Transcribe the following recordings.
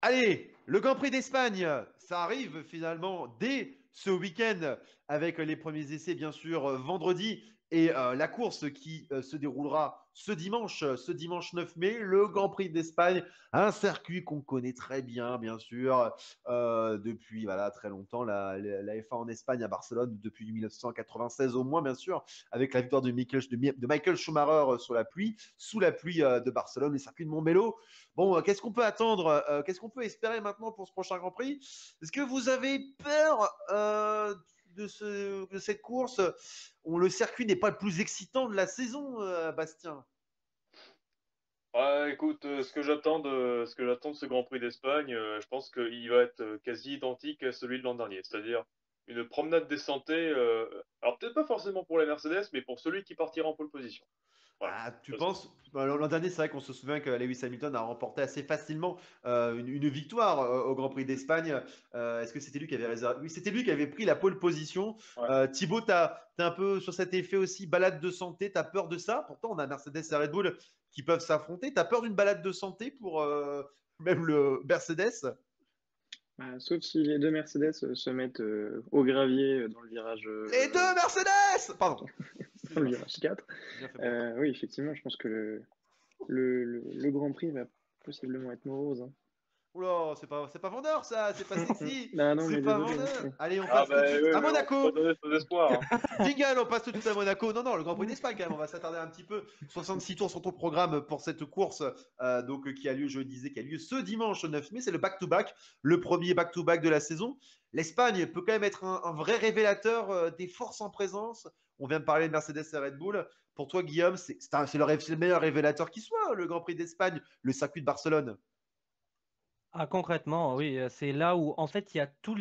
Allez, le Grand Prix d'Espagne, ça arrive finalement dès ce week-end avec les premiers essais, bien sûr, vendredi et la course qui se déroulera ce dimanche 9 mai, le Grand Prix d'Espagne, un circuit qu'on connaît très bien sûr, depuis voilà, très longtemps, la F1 en Espagne à Barcelone, depuis 1996 au moins, bien sûr, avec la victoire de Michael Schumacher sous la pluie de Barcelone, le circuit de Montmelo. Bon, qu'est-ce qu'on peut attendre qu'est-ce qu'on peut espérer maintenant pour ce prochain Grand Prix? Est-ce que vous avez peur de cette course où le circuit n'est pas le plus excitant de la saison, Bastien? Ouais, écoute, ce que j'attends de ce Grand Prix d'Espagne, je pense qu'il va être quasi identique à celui de l'an dernier, c'est-à-dire une promenade des santé. Alors peut-être pas forcément pour la Mercedes, mais pour celui qui partira en pole position. Voilà. Ah, tu Ça, c'est- penses l'an dernier, c'est vrai qu'on se souvient que Lewis Hamilton a remporté assez facilement une victoire au Grand Prix d'Espagne. Est-ce que c'était lui qui avait réservé? Oui, c'était lui qui avait pris la pole position. ouais. Thibaut, t'es un peu sur cet effet aussi, balade de santé. T'as peur de ça? Pourtant, on a Mercedes et Red Bull qui peuvent s'affronter. T'as peur d'une balade de santé pour même le Mercedes? Bah, sauf si les deux Mercedes se mettent au gravier Les deux Mercedes! Pardon. dans le Excuse-moi. virage 4. J'ai bien fait pour toi. Oui, effectivement, je pense que le Grand Prix va possiblement être morose, hein. Oula, c'est pas vendeur ça, c'est pas sexy, Ah non, c'est mais pas désolé, hein. vendeur. Allez, on Ah passe tout de ben suite oui, à mais on peut pas Monaco. donner faux espoir, hein. Jingle, on passe tout de suite à Monaco. Non, non, le Grand Prix d'Espagne quand même, on va s'attarder un petit peu. 66 tours sont au programme pour cette course qui a lieu, je le disais, qui a lieu ce dimanche 9 mai. C'est le back-to-back, le premier back-to-back de la saison. L'Espagne peut quand même être un vrai révélateur des forces en présence. On vient de parler de Mercedes et Red Bull. Pour toi, Guillaume, c'est le meilleur révélateur qui soit, le Grand Prix d'Espagne, le circuit de Barcelone. Ah, concrètement, oui, c'est là où en fait il y a tous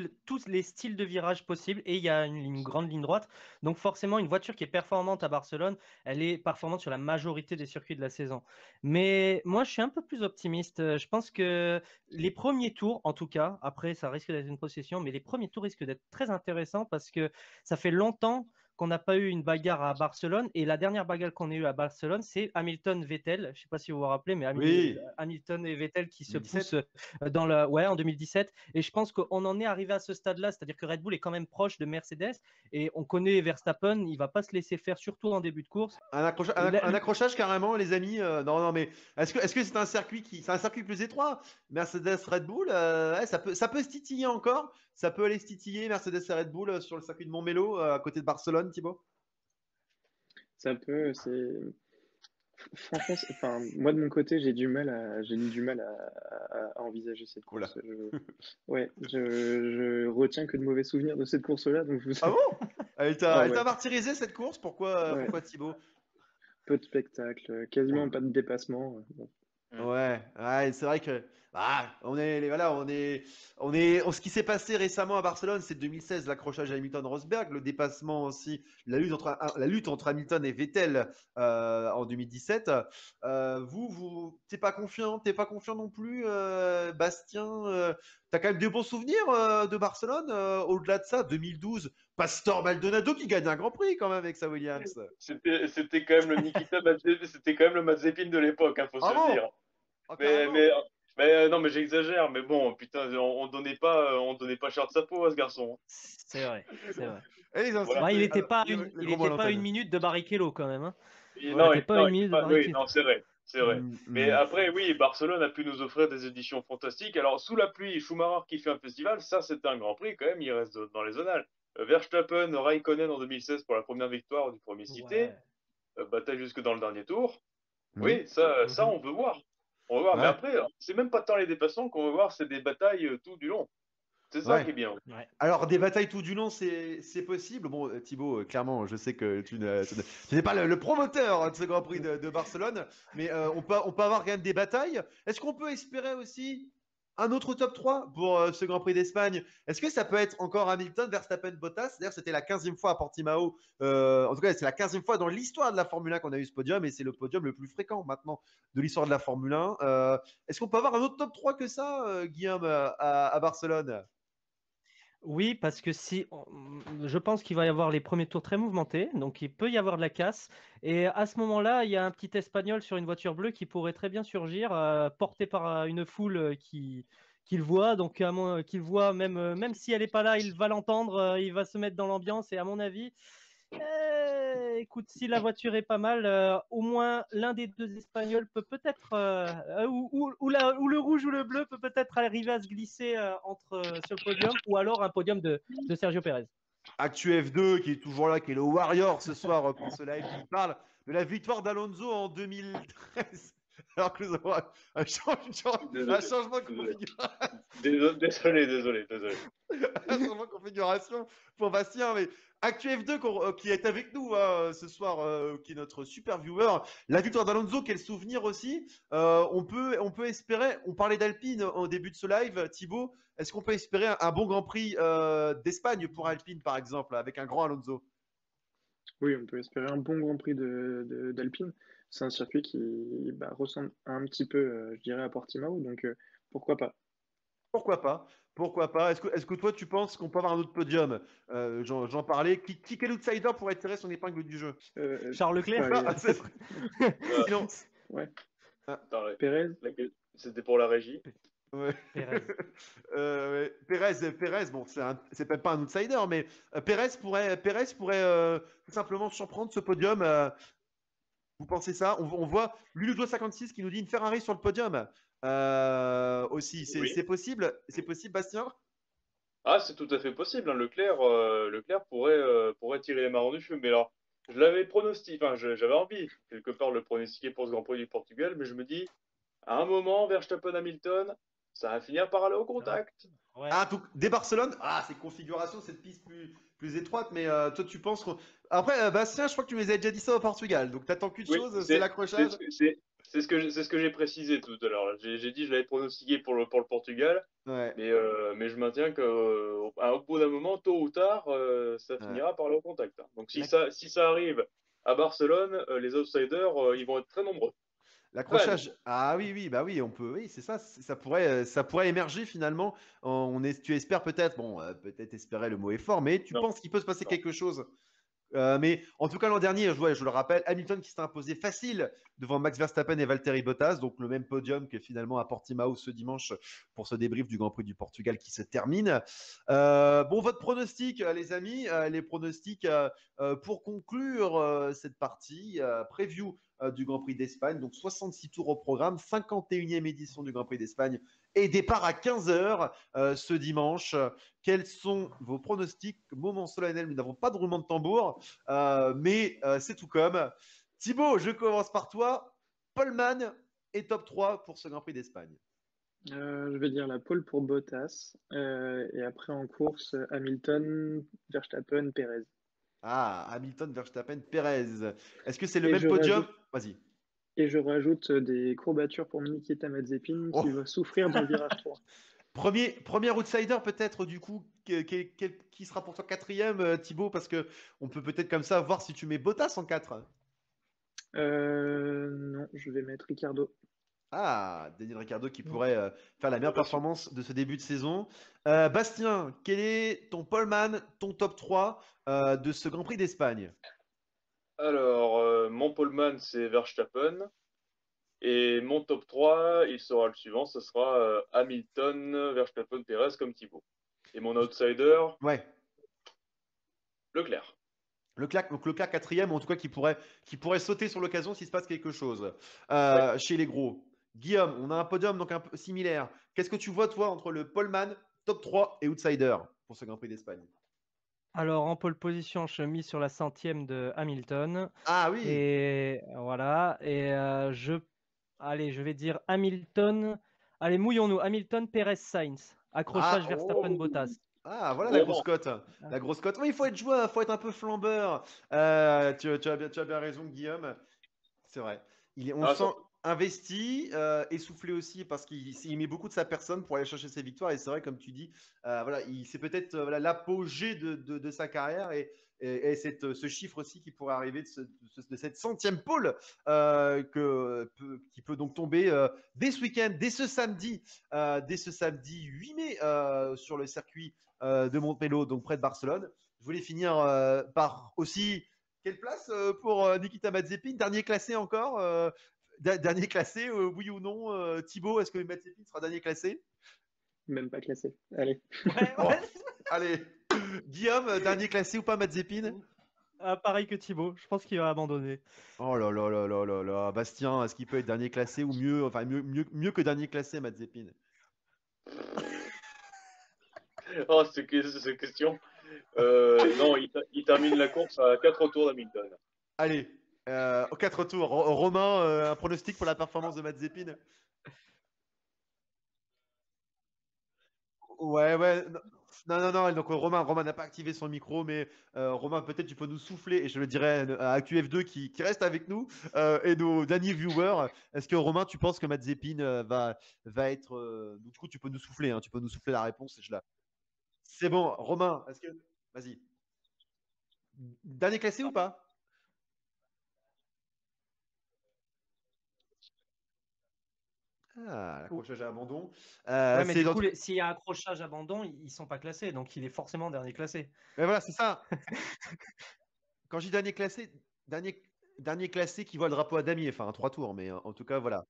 les styles de virage possibles et il y a une grande ligne droite. Donc forcément, une voiture qui est performante à Barcelone, elle est performante sur la majorité des circuits de la saison. Mais moi, je suis un peu plus optimiste. Je pense que les premiers tours, en tout cas, après ça risque d'être une possession, mais les premiers tours risquent d'être très intéressants parce que ça fait longtemps qu'on n'a pas eu une bagarre à Barcelone. Et la dernière bagarre qu'on a eue à Barcelone, c'est Hamilton-Vettel. Je ne sais pas si vous vous rappelez, mais Oui, Hamilton et Vettel qui se poussent 2017. ouais, en 2017. Et je pense qu'on en est arrivé à ce stade-là, c'est-à-dire que Red Bull est quand même proche de Mercedes et on connaît Verstappen, il va pas se laisser faire, surtout en début de course. Un accrochage carrément, les amis. Non, non, mais est-ce que c'est un circuit plus étroit? Mercedes, Red Bull, ouais, ça peut se titiller encore. Ça peut aller se titiller Mercedes et Red Bull sur le circuit de Montmelo, à côté de Barcelone, Thibaut. Ça peut, franchement, enfin, moi de mon côté, j'ai du mal à envisager cette Oula. course. Ouais, je retiens que de mauvais souvenirs de cette course-là, donc Ah bon? Elle ah t'a ouais, martyrisé cette course? ouais, Pourquoi Thibaut? peu de spectacle, Oh quasiment là pas là. de dépassement. Bon. Hmm. Ouais, ouais, c'est vrai que voilà, ce qui s'est passé récemment à Barcelone, c'est 2016, l'accrochage à Hamilton-Rosberg, le dépassement aussi, la lutte entre Hamilton et Vettel en 2017. T'es pas confiant non plus, Bastien. T'as quand même des bons souvenirs de Barcelone. Au-delà de ça, 2012, Pastor Maldonado qui gagne un Grand Prix quand même avec sa Williams. C'était quand même le Nikita Mazepin, c'était quand même le Mazepin de l'époque, hein, faut se Ah le dire. bon? Ah Mais, carrément. mais, non, mais j'exagère, mais bon, putain, on donnait pas cher de sa peau à ce garçon, hein. C'est vrai, c'est vrai. Et ils Voilà. insultent Ouais, les il gros mots à était pas à une l'antenne. minute de Barrichello quand même, hein. Il Ouais. était pas à Non, une minute de oui, Barrichello. non, c'est vrai, c'est vrai. Mm, Mais mm. après, oui, Barcelone a pu nous offrir des éditions fantastiques. Alors, sous la pluie, Schumacher qui fait un festival, ça, c'était un grand prix quand même, il reste dans les annales. Verstappen, Raikkonen en 2016 pour la première victoire du premier cité, Ouais. bataille jusque dans le dernier tour. Mm. Oui, ça, Mhm. on veut voir. On veut voir. Mais Ouais, après, c'est même pas tant les dépassements qu'on veut voir, c'est des batailles tout du long. C'est ça ouais. qui est bien. Ouais. Alors, des batailles tout du long, c'est possible. Bon, Thibaut, clairement, je sais que tu n'es pas le promoteur de ce Grand Prix de Barcelone, mais on peut avoir quand même des batailles. Est-ce qu'on peut espérer aussi un autre top 3 pour ce Grand Prix d'Espagne? Est-ce que ça peut être encore Hamilton, Verstappen, Bottas? D'ailleurs, c'était la 15e fois à Portimao. En tout cas, c'est la 15e fois dans l'histoire de la Formule 1 qu'on a eu ce podium, et c'est le podium le plus fréquent maintenant de l'histoire de la Formule 1. Est-ce qu'on peut avoir un autre top 3 que ça, Guillaume, à Barcelone? Oui, parce que je pense qu'il va y avoir les premiers tours très mouvementés, donc il peut y avoir de la casse. Et à ce moment-là, il y a un petit Espagnol sur une voiture bleue qui pourrait très bien surgir, porté par une foule qui le voit. Donc, qu'il voit, même si elle n'est pas là, il va l'entendre, il va se mettre dans l'ambiance. Et à mon avis, écoute, si la voiture est pas mal, au moins l'un des deux Espagnols peut peut-être, ou le rouge ou le bleu peut peut-être arriver à se glisser sur le podium, ou alors un podium de Sergio Pérez. Actu F2 qui est toujours là, qui est le Warrior ce soir pour ce live, qui parle de la victoire d'Alonso en 2013. Alors que nous avons un Désolé, changement de désolé. configuration. Désolé. Un changement de configuration pour Bastien. Mais Actu F2 qui est avec nous ce soir, qui est notre super viewer. La victoire d'Alonso, quel souvenir aussi. On peut espérer, on parlait d'Alpine au début de ce live, Thibaut. Est-ce qu'on peut espérer un bon Grand Prix d'Espagne pour Alpine, par exemple, avec un grand Alonso? Oui, on peut espérer un bon Grand Prix d'Alpine. C'est un circuit qui ressemble un petit peu, je dirais, à Portimao, donc pourquoi pas. Pourquoi pas? Pourquoi pas? Est-ce que toi, tu penses qu'on peut avoir un autre podium? J'en parlais. Quel outsider pourrait tirer son épingle du jeu? Charles Leclerc. Pareil, Euh, Sinon, ouais. ah, attends, Pérez, c'était pour la régie. ouais. Pérez. Ouais. Pérez, bon, c'est peut-être pas un outsider, mais Pérez pourrait tout simplement surprendre ce podium. Vous pensez ça? On voit Ludo56 qui nous dit une Ferrari sur le podium. Aussi, Oui. c'est possible? C'est possible, Bastien? Ah, c'est tout à fait possible, hein. Leclerc pourrait tirer les marrons du feu. Mais alors, je l'avais pronostiqué, enfin, j'avais envie, quelque part, de le pronostiquer pour ce Grand Prix du Portugal, mais je me dis, à un moment, Verstappen-Hamilton, ça va finir par aller au contact. Ouais. Ah, donc, des Barcelone, c'est configuration, cette piste plus étroite, mais toi, tu penses qu'on. Après, Bastien, je crois que tu nous as déjà dit ça au Portugal, donc t'attends qu'une Oui, chose, c'est l'accrochage. c'est ce que j'ai précisé tout à l'heure. J'ai dit, je l'avais pronostiqué pour le Portugal, Ouais, mais je maintiens qu'au au bout d'un moment, tôt ou tard, ça ouais. finira par aller au contact, hein. Donc La- si ça arrive à Barcelone, les outsiders, ils vont être très nombreux. Très L'accrochage, nombreux. ah oui, oui, bah oui, on peut, oui, c'est ça, ça pourrait émerger finalement. Tu espères peut-être, bon, peut-être espérer, le mot est fort, mais tu Non, penses qu'il peut se passer non. quelque chose. Mais en tout cas, l'an dernier, je le rappelle, Hamilton qui s'est imposé facile devant Max Verstappen et Valtteri Bottas, donc le même podium que finalement à Portimao ce dimanche pour ce débrief du Grand Prix du Portugal qui se termine. Bon, votre pronostic, les amis, les pronostics pour conclure cette partie, preview du Grand Prix d'Espagne, donc 66 tours au programme, 51e édition du Grand Prix d'Espagne et départ à 15h ce dimanche. Quels sont vos pronostics? Moment solennel, nous n'avons pas de roulement de tambour, mais c'est tout comme. Thibaut, je commence par toi. Polman est top 3 pour ce Grand Prix d'Espagne. je vais dire la pole pour Bottas, et après en course, Hamilton, Verstappen, Pérez. Hamilton, Verstappen, Perez. Est-ce que c'est le Et même je podium? rajoute, Vas-y. et je rajoute des courbatures pour Nikita Mazepin Oh, qui va souffrir dans le virage 3. premier outsider peut-être du coup, qui sera pour toi quatrième, Thibaut, parce que on peut peut-être comme ça voir si tu mets Bottas en 4. Non, je vais mettre Ricardo. Daniel Ricciardo qui pourrait faire la Ah, meilleure bien sûr. performance de ce début de saison. Bastien, quel est ton poleman, ton top 3 de ce Grand Prix d'Espagne? Alors, mon poleman, c'est Verstappen. Et mon top 3, il sera le suivant, ce sera Hamilton, Verstappen, Perez comme Thibaut. Et mon outsider, Ouais, Leclerc. Leclerc quatrième, en tout cas qui pourrait sauter sur l'occasion s'il se passe quelque chose. Oui. Chez les gros. Guillaume, on a un podium donc un peu similaire. Qu'est-ce que tu vois toi entre le poleman, top 3 et outsider pour ce Grand Prix d'Espagne? Alors, en pole position, je mise sur la centième de Hamilton. Ah oui, Et voilà. Et allez, je vais dire Hamilton. Allez, mouillons-nous. Hamilton, Perez, Sainz. Accrochage Verstappen, Oh, Bottas. Voilà la grosse gourmand. cote. La grosse cote. Oui, il faut être joueur, il faut être un peu flambeur. Tu as bien raison, Guillaume. C'est vrai. On Ah, sent. investi, essoufflé aussi parce qu'il met beaucoup de sa personne pour aller chercher ses victoires. Et c'est vrai, comme tu dis, voilà, c'est peut-être voilà, l'apogée de sa carrière et ce chiffre aussi qui pourrait arriver de cette centième pole qui peut donc tomber dès ce week-end, dès ce samedi 8 mai sur le circuit de Montmeló, donc près de Barcelone. Je voulais finir par aussi quelle place pour Nikita Mazepin, dernier classé encore dernier classé, oui ou non Thibaut, est-ce que Mazepin sera dernier classé? Même pas classé. Allez. Ouais, Bon, ouais. allez. Guillaume, dernier classé ou pas Mazepin? Pareil que Thibaut, je pense qu'il va abandonner. Oh là là là là là là. Bastien, est-ce qu'il peut être dernier classé ou mieux, enfin mieux que dernier classé Mazepin? Oh, cette question. Non, il termine la course à 4 tours d'Hamilton. Allez, aux 4 tours. Romain, un pronostic pour la performance de Mazepin? Ouais, ouais. Non, non, non. Donc, Romain n'a pas activé son micro, mais Romain, peut-être tu peux nous souffler, et je le dirai à AQF2 qui reste avec nous, et nos derniers viewers. Est-ce que Romain, tu penses que Mazepin va être. Donc, du coup, tu peux nous souffler, hein, tu peux nous souffler la réponse, et je la. C'est bon, Romain, est-ce que. Vas-y. Dernier classé ou pas? Ah, l'accrochage à abandon. Ouais, mais C'est du dans coup, s'il y a accrochage abandon, ils sont pas classés, donc il est forcément dernier classé. Mais voilà, c'est ça. Quand je dis dernier, dernier classé qui voit le drapeau à damier, enfin, 3 tours, mais en tout cas, voilà.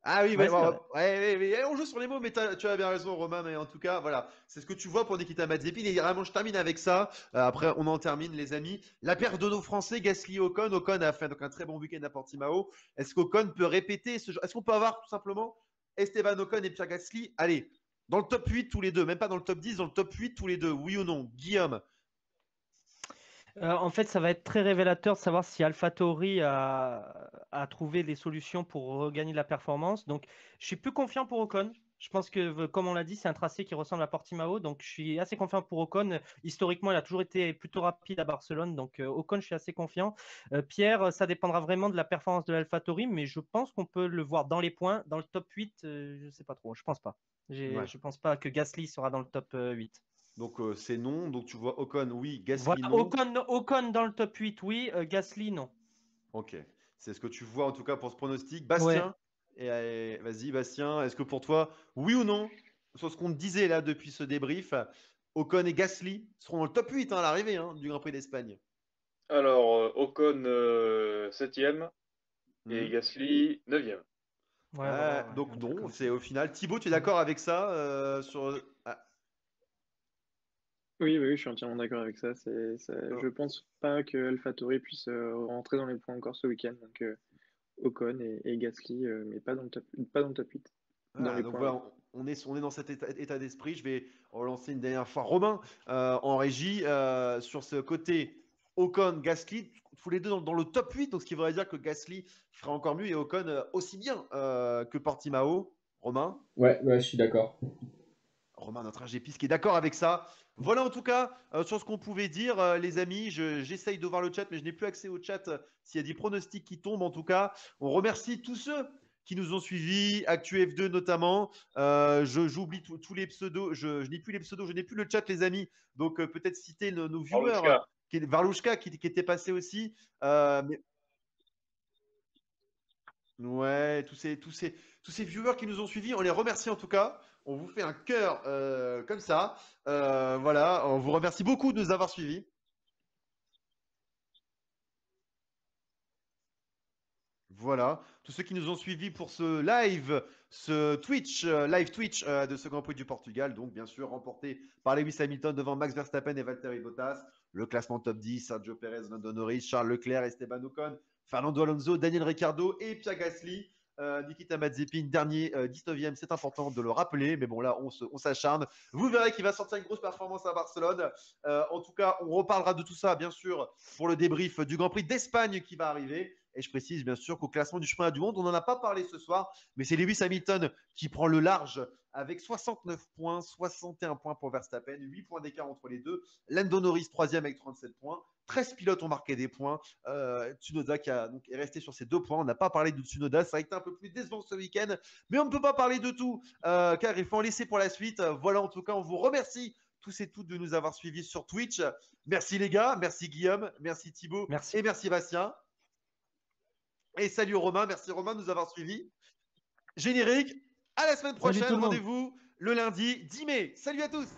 Ah oui, Ouais, c'est vrai. on joue sur les mots, mais tu as bien raison, Romain. Mais en tout cas, voilà, c'est ce que tu vois pour Nikita Mazepin. Et vraiment, je termine avec ça. Après, on en termine, les amis. La perte de nos Français, Gasly et Ocon. Ocon a fait donc un très bon week-end à Portimao. Est-ce qu'Ocon peut répéter ce genre? Est-ce qu'on peut avoir tout simplement Esteban Ocon et Pierre Gasly, allez, dans le top 8 tous les deux, même pas dans le top 10, dans le top 8 tous les deux, oui ou non? Guillaume? En fait, ça va être très révélateur de savoir si AlphaTauri a trouvé des solutions pour regagner de la performance. Donc, je suis plus confiant pour Ocon. Je pense que, comme on l'a dit, c'est un tracé qui ressemble à Portimao. Donc, je suis assez confiant pour Ocon. Historiquement, il a toujours été plutôt rapide à Barcelone. Donc, Ocon, je suis assez confiant. Pierre, ça dépendra vraiment de la performance de l'AlphaTauri, mais je pense qu'on peut le voir dans les points. Dans le top 8, je ne sais pas trop. Je pense pas. Ouais. Je pense pas que Gasly sera dans le top 8. Donc, c'est non. Donc, tu vois Ocon, oui. Gasly, Voilà, non. Ocon dans le top 8, oui. Gasly, non. Ok. C'est ce que tu vois en tout cas pour ce pronostic. Ouais. Bastien, vas-y, Bastien, est-ce que pour toi, oui ou non, sur ce qu'on te disait là depuis ce débrief, Ocon et Gasly seront dans le top 8 hein, à l'arrivée du Grand Prix d'Espagne? Alors, Ocon 7e et Mhm. Gasly 9e. Ouais, voilà, ouais, Donc un truc non, comme c'est ça. au final. Thibaut, tu es Mm. d'accord avec ça Ah, Oui, oui, je suis entièrement d'accord avec ça. oh, Je pense pas que AlphaTauri puisse rentrer dans les points encore ce week-end. Donc Ocon et Gasly, mais pas dans le top 8. Dans voilà, les donc points, voilà, oui. on est dans cet état d'esprit. Je vais relancer une dernière fois Romain en régie sur ce côté Ocon, Gasly, tous les deux dans le top 8, donc ce qui voudrait dire que Gasly fera encore mieux et Ocon aussi bien que Portimao. Romain? Ouais, ouais, je suis d'accord. Romain, notre ingépiste, qui est d'accord avec ça. Voilà en tout cas sur ce qu'on pouvait dire, les amis. J'essaye de voir le chat, mais je n'ai plus accès au chat s'il y a des pronostics qui tombent. En tout cas, on remercie tous ceux qui nous ont suivis, ActuF2 notamment. J'oublie tous les pseudos. Je n'ai plus les pseudos, je n'ai plus le chat, les amis. Donc peut-être citer nos viewers. Arlouchka. Varlouchka qui était passé aussi. Mais ouais, tous ces viewers qui nous ont suivis, on les remercie en tout cas. On vous fait un cœur comme ça. Voilà, on vous remercie beaucoup de nous avoir suivis. Voilà, tous ceux qui nous ont suivis pour ce live, ce Twitch, live Twitch de ce Grand Prix du Portugal, donc bien sûr remporté par Lewis Hamilton devant Max Verstappen et Valtteri Bottas. Le classement top 10, Sergio Perez, Lando Norris, Charles Leclerc, Esteban Ocon, Fernando Alonso, Daniel Ricciardo et Pierre Gasly. Nikita Mazepin, dernier 19e, c'est important de le rappeler, mais bon là on s'acharne. Vous verrez qu'il va sortir une grosse performance à Barcelone. En tout cas, on reparlera de tout ça bien sûr pour le débrief du Grand Prix d'Espagne qui va arriver. Et je précise bien sûr qu'au classement du championnat du monde, on n'en a pas parlé ce soir, mais c'est Lewis Hamilton qui prend le large avec 69 points, 61 points pour Verstappen, 8 points d'écart entre les deux. Lando Norris, troisième avec 37 points. 13 pilotes ont marqué des points. Tsunoda qui est resté sur ses 2 points. On n'a pas parlé de Tsunoda. Ça a été un peu plus décevant ce week-end, mais on ne peut pas parler de tout, car il faut en laisser pour la suite. Voilà, en tout cas, on vous remercie tous et toutes de nous avoir suivis sur Twitch. Merci les gars, merci Guillaume, merci Thibaut et merci Bastien. Et salut Romain, merci Romain de nous avoir suivis. Générique, à la semaine prochaine, rendez-vous le lundi 10 mai. Salut à tous.